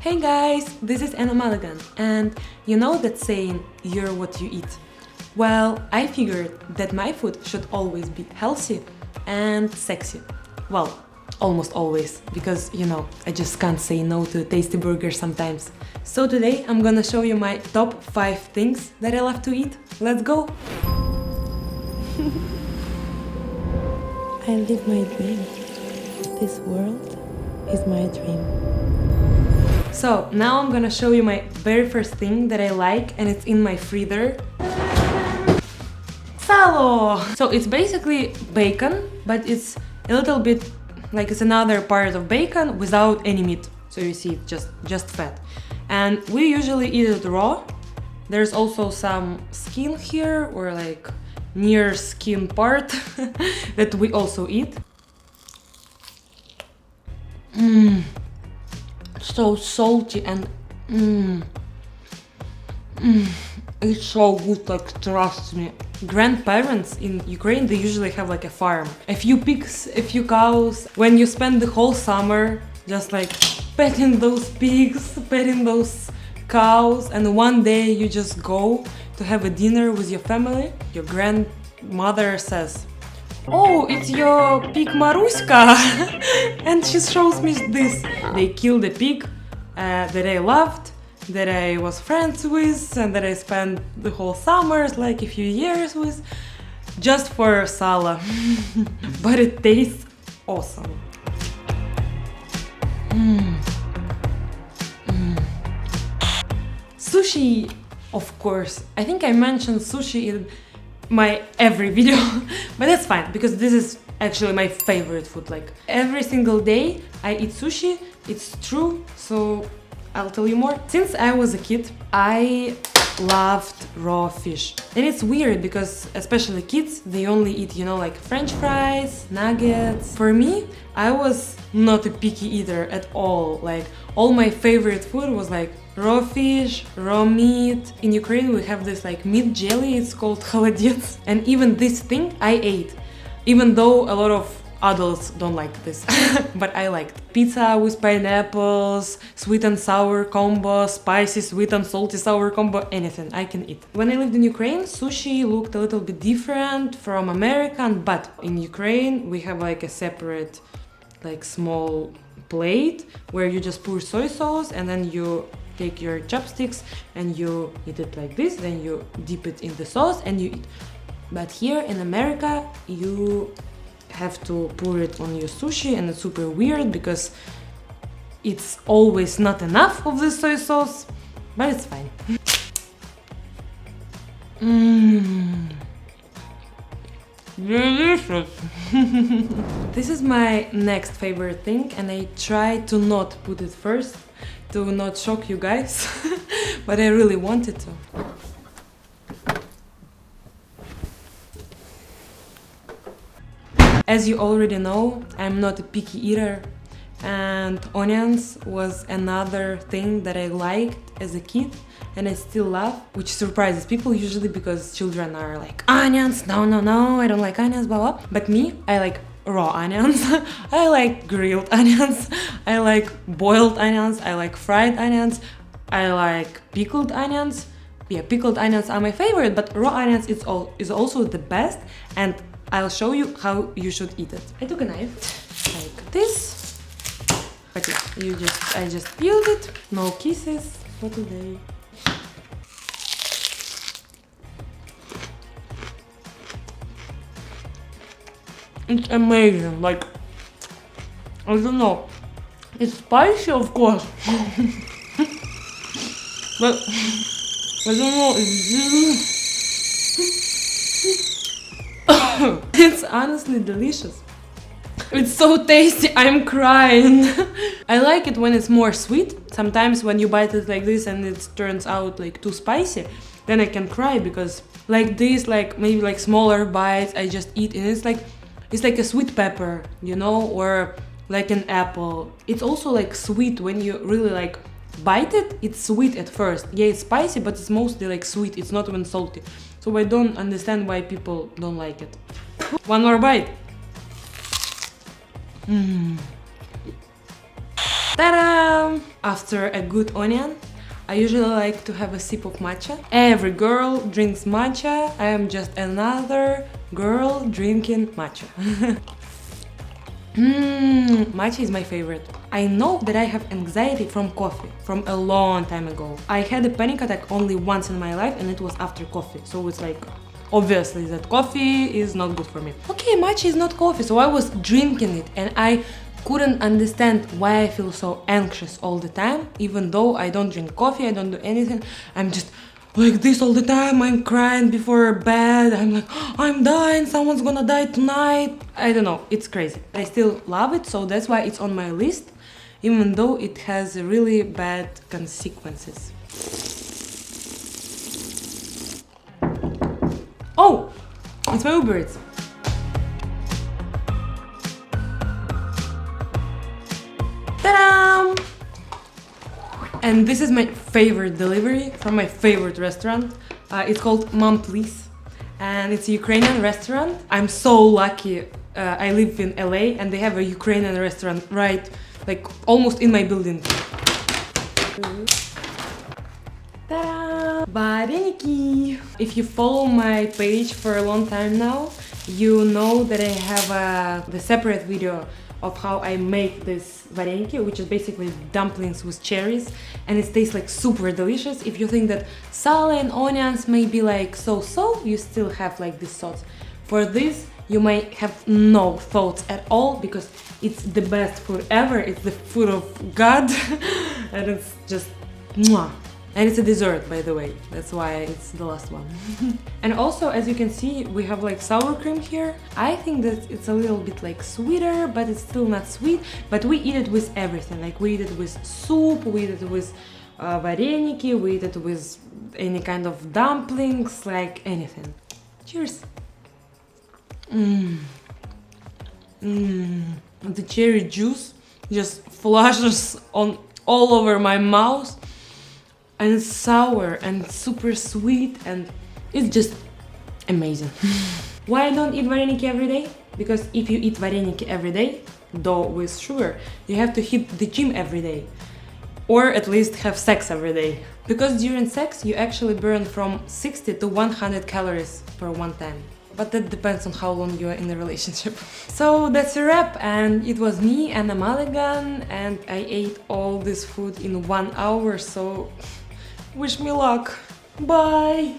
Hey guys, this is Anna Maligan, and you know that saying, you're what you eat? Well, I figured that my food should always be healthy and sexy. Well, almost always, because you know, I just can't say no to a tasty burger sometimes. So today I'm gonna show you my top 5 things that I love to eat. Let's go! I live my dream. This world is my dream. So now I'm gonna show you my very first thing that I like, and it's in my freezer. Salo! So it's basically bacon, but it's a little bit like it's another part of bacon without any meat. So you see, just fat. And we usually eat it raw. There's also some skin here, or like near skin part that we also eat. So salty and it's so good, like trust me. Grandparents in Ukraine, they usually have like a farm, a few pigs, a few cows. When you spend the whole summer just like petting those pigs, petting those cows, and one day you just go to have a dinner with your family, your grandmother says, "Oh, it's your pig Maruська," and she shows me this. They killed a pig that I loved, that I was friends with, and that I spent the whole summers, like a few years with, just for Salo. But it tastes awesome. Sushi, of course. I think I mentioned sushi in my every video, but that's fine because this is actually my favorite food. Like every single day I eat sushi, it's true, so I'll tell you more. Since I was a kid, I loved raw fish. And it's weird because especially kids, they only eat, you know, like French fries, nuggets. For me, I was not a picky eater at all. Like all my favorite food was like raw fish, raw meat. In Ukraine we have this like meat jelly, it's called холодец. And even this thing I ate, even though a lot of adults don't like this, but I liked. Pizza with pineapples, sweet and sour combo, spicy sweet and salty sour combo, anything I can eat. When I lived in Ukraine, sushi looked a little bit different from American, but in Ukraine we have like a separate like small plate where you just pour soy sauce and then you take your chopsticks and you eat it like this, then you dip it in the sauce and you eat. But here in America you have to pour it on your sushi, and it's super weird because it's always not enough of the soy sauce, but it's fine. Delicious! This is my next favorite thing, and I try to not put it first to not shock you guys, but I really wanted to. As you already know, I'm not a picky eater, and onions was another thing that I liked as a kid and I still love, which surprises people usually because children are like, onions, no, I don't like onions, blah blah. But me, I like raw onions, I like grilled onions, I like boiled onions, I like fried onions, I like pickled onions. Yeah, pickled onions are my favorite, but raw onions is also the best, and I'll show you how you should eat it. I took a knife like this, but yeah, I just peeled it. No kisses for today. It's amazing. Like, I don't know. It's spicy, of course, but I don't know. It's honestly delicious. It's so tasty, I'm crying. I like it when it's more sweet. Sometimes when you bite it like this and it turns out like too spicy, then I can cry because like this, like maybe like smaller bites I just eat, and it's like a sweet pepper, you know, or like an apple. It's also like sweet when you really like bite it. It's sweet at first. Yeah, it's spicy, but it's mostly like sweet. It's not even salty. So I don't understand why people don't like it. One more bite. Ta-da! After a good onion, I usually like to have a sip of matcha. Every girl drinks matcha. I am just another girl drinking matcha. Matcha is my favorite. I know that I have anxiety from coffee from a long time ago. I had a panic attack only once in my life and it was after coffee. So it's like, obviously that coffee is not good for me. Okay, matcha is not coffee, so I was drinking it and I couldn't understand why I feel so anxious all the time, even though I don't drink coffee, I don't do anything. I'm just like this all the time. I'm crying before bed. I'm like, I'm dying, someone's gonna die tonight. I don't know, it's crazy. I still love it, so that's why it's on my list, even though it has really bad consequences. Oh, it's my Uber Eats. Ta-da! And this is my favorite delivery from my favorite restaurant. It's called Mom Please, and it's a Ukrainian restaurant. I'm so lucky. I live in LA and they have a Ukrainian restaurant right, like almost in my building. Ta-da! Вареники! If you follow my page for a long time now, you know that I have the separate video of how I make this vareniki, which is basically dumplings with cherries, and it tastes like super delicious. If you think that salo and onions may be like so-so, you still have like this sauce. For this, you might have no thoughts at all because it's the best food ever. It's the food of God, and it's just mwah. And it's a dessert, by the way, that's why it's the last one. And also, as you can see, we have like sour cream here. I think that it's a little bit like sweeter, but it's still not sweet. But we eat it with everything, like we eat it with soup, we eat it with vareniki, we eat it with any kind of dumplings, like anything. Cheers! The cherry juice just flushes on all over my mouth. And it's sour and super sweet and it's just amazing. Why I don't eat vareniki every day? Because if you eat vareniki every day, though with sugar, you have to hit the gym every day. Or at least have sex every day. Because during sex you actually burn from 60 to 100 calories per one time. But that depends on how long you are in a relationship. So that's a wrap, and it was me and a Maligan, and I ate all this food in 1 hour, so wish me luck. Bye!